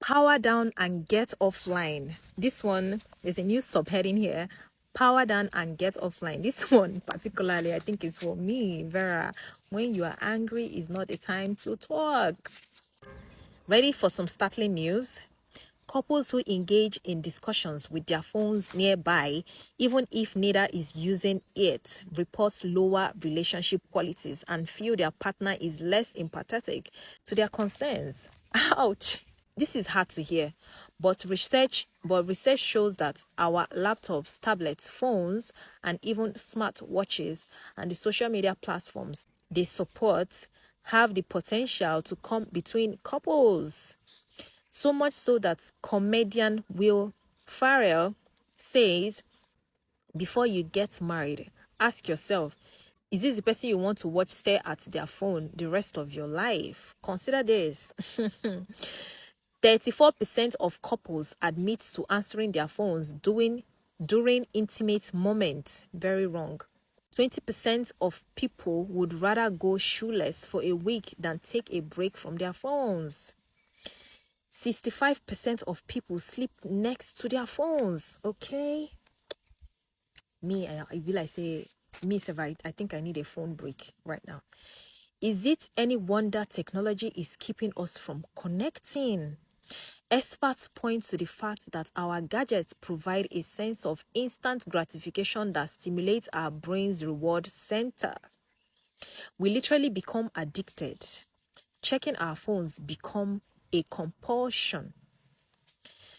Power down and get offline. This one, there's a new subheading here. Power down and get offline. This one particularly, I think, is for me, Vera. When you are angry is not a time to talk. Ready for some startling news? Couples who engage in discussions with their phones nearby, even if neither is using it, report lower relationship qualities and feel their partner is less empathetic to their concerns. Ouch! This is hard to hear, but research shows that our laptops, tablets, phones, and even smart watches and the social media platforms they support have the potential to come between couples. So much so that comedian Will Ferrell says, before you get married, ask yourself, is this the person you want to watch stare at their phone the rest of your life? Consider this. 34% of couples admit to answering their phones during intimate moments. Very wrong. 20% of people would rather go shoeless for a week than take a break from their phones. 65% of people sleep next to their phones. Okay. Me, I will like say, me, I think I need a phone break right now. Is it any wonder technology is keeping us from connecting? Experts point to the fact that our gadgets provide a sense of instant gratification that stimulates our brain's reward center. We literally become addicted. Checking our phones become a compulsion.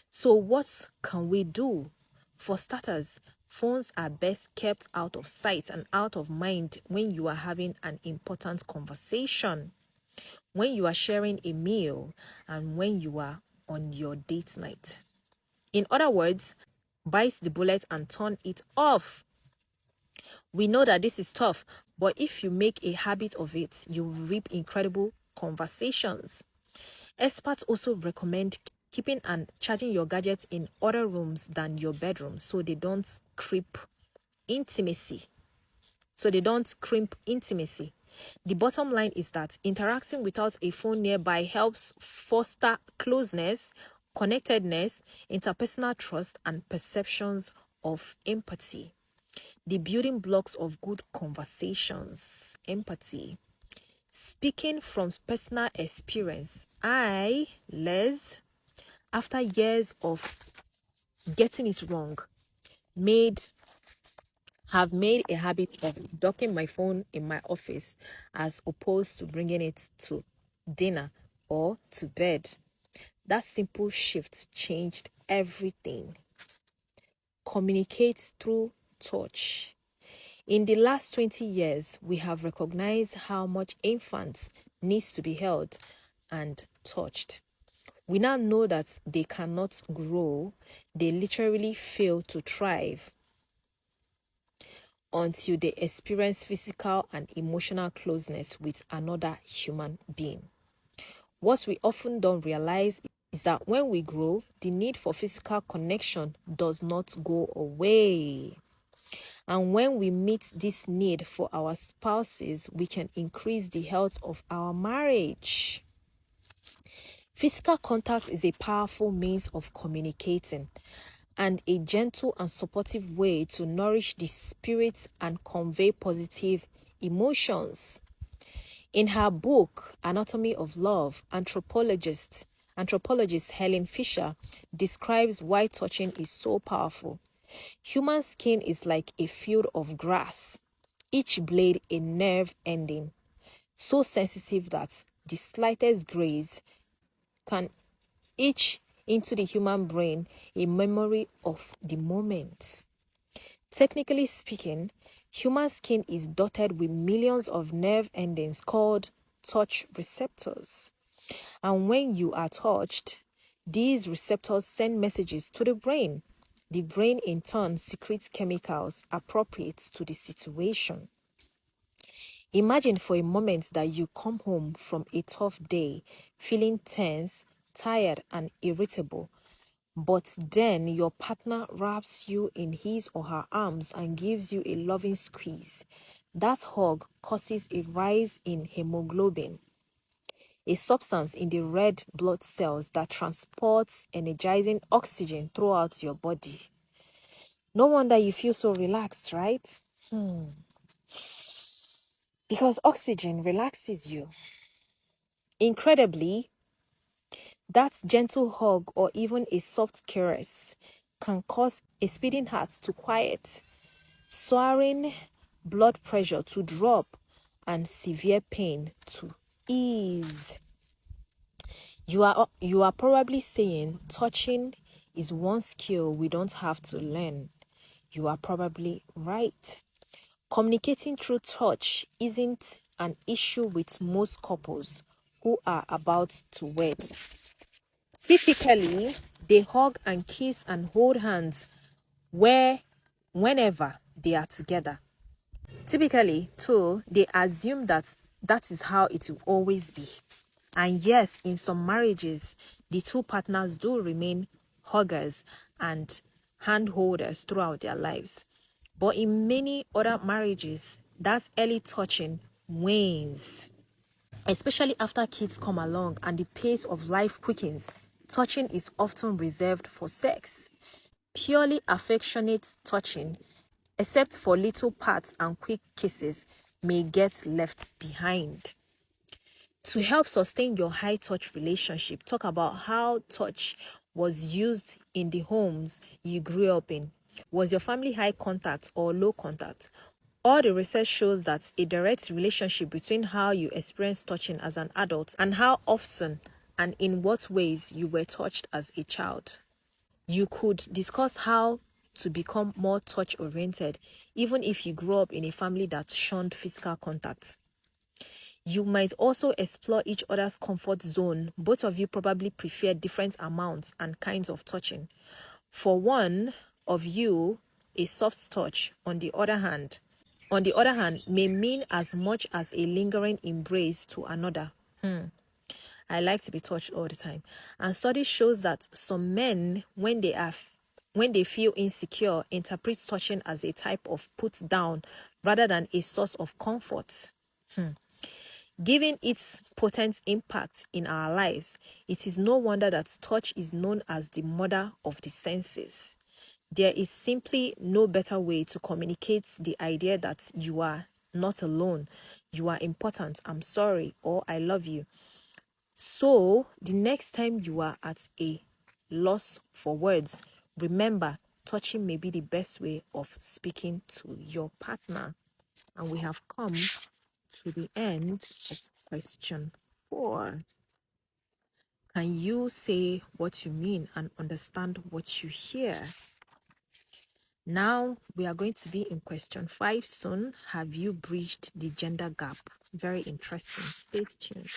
So what can we do? For starters, phones are best kept out of sight and out of mind when you are having an important conversation, when you are sharing a meal, and when you are on your date night. In other words, bite the bullet and turn it off. We know that this is tough, but if you make a habit of it, you reap incredible conversations. Experts also recommend keeping and charging your gadgets in other rooms than your bedroom so they don't crimp intimacy. The bottom line is that interacting without a phone nearby helps foster closeness, connectedness, interpersonal trust, and perceptions of empathy. The building blocks of good conversations. Empathy. Speaking from personal experience, I, Les, after years of getting it wrong, have made a habit of docking my phone in my office as opposed to bringing it to dinner or to bed. That simple shift changed everything. Communicate through touch. In the last 20 years, we have recognized how much infants needs to be held and touched. We now know that they cannot grow, they literally fail to thrive until they experience physical and emotional closeness with another human being. What we often don't realize is that when we grow, the need for physical connection does not go away. And when we meet this need for our spouses, we can increase the health of our marriage. Physical contact is a powerful means of communicating and a gentle and supportive way to nourish the spirit and convey positive emotions. In her book, Anatomy of Love, anthropologist Helen Fisher describes why touching is so powerful. Human skin is like a field of grass, each blade a nerve ending, so sensitive that the slightest graze can etch into the human brain a memory of the moment. Technically speaking, human skin is dotted with millions of nerve endings called touch receptors. And when you are touched, these receptors send messages to the brain. The brain in turn secretes chemicals appropriate to the situation. Imagine for a moment that you come home from a tough day, feeling tense, tired, and irritable. But then your partner wraps you in his or her arms and gives you a loving squeeze. That hug causes a rise in hemoglobin, a substance in the red blood cells that transports energizing oxygen throughout your body. No wonder you feel so relaxed, right? Because oxygen relaxes you. Incredibly, that gentle hug or even a soft caress can cause a speeding heart to quiet, soaring blood pressure to drop, and severe pain to ease. You are probably saying touching is one skill we don't have to learn. You are probably right. Communicating through touch isn't an issue with most couples who are about to wed. Typically, they hug and kiss and hold hands whenever they are together. Typically, too, they assume that that is how it will always be. And yes, in some marriages, the two partners do remain huggers and hand holders throughout their lives. But in many other marriages, that early touching wanes. Especially after kids come along and the pace of life quickens, touching is often reserved for sex. Purely affectionate touching, except for little pats and quick kisses, may get left behind. To help sustain your high touch relationship, talk about how touch was used in the homes you grew up in. Was your family high contact or low contact? All the research shows that a direct relationship between how you experience touching as an adult and how often and in what ways you were touched as a child. You could discuss how to become more touch oriented, even if you grew up in a family that shunned physical contact. You might also explore each other's comfort zone. Both of you probably prefer different amounts and kinds of touching. For one of you, a soft touch, on the other hand, may mean as much as a lingering embrace to another. I like to be touched all the time. And studies shows that some men, when they feel insecure, interpret touching as a type of put down rather than a source of comfort. Given its potent impact in our lives, it is no wonder that touch is known as the mother of the senses. There is simply no better way to communicate the idea that you are not alone, you are important, I'm sorry, or I love you. So, the next time you are at a loss for words, remember, touching may be the best way of speaking to your partner. And we have come to the end of question 4. Can you say what you mean and understand what you hear? Now we are going to be in question 5 soon. Have you bridged the gender gap? Very interesting. Stay tuned.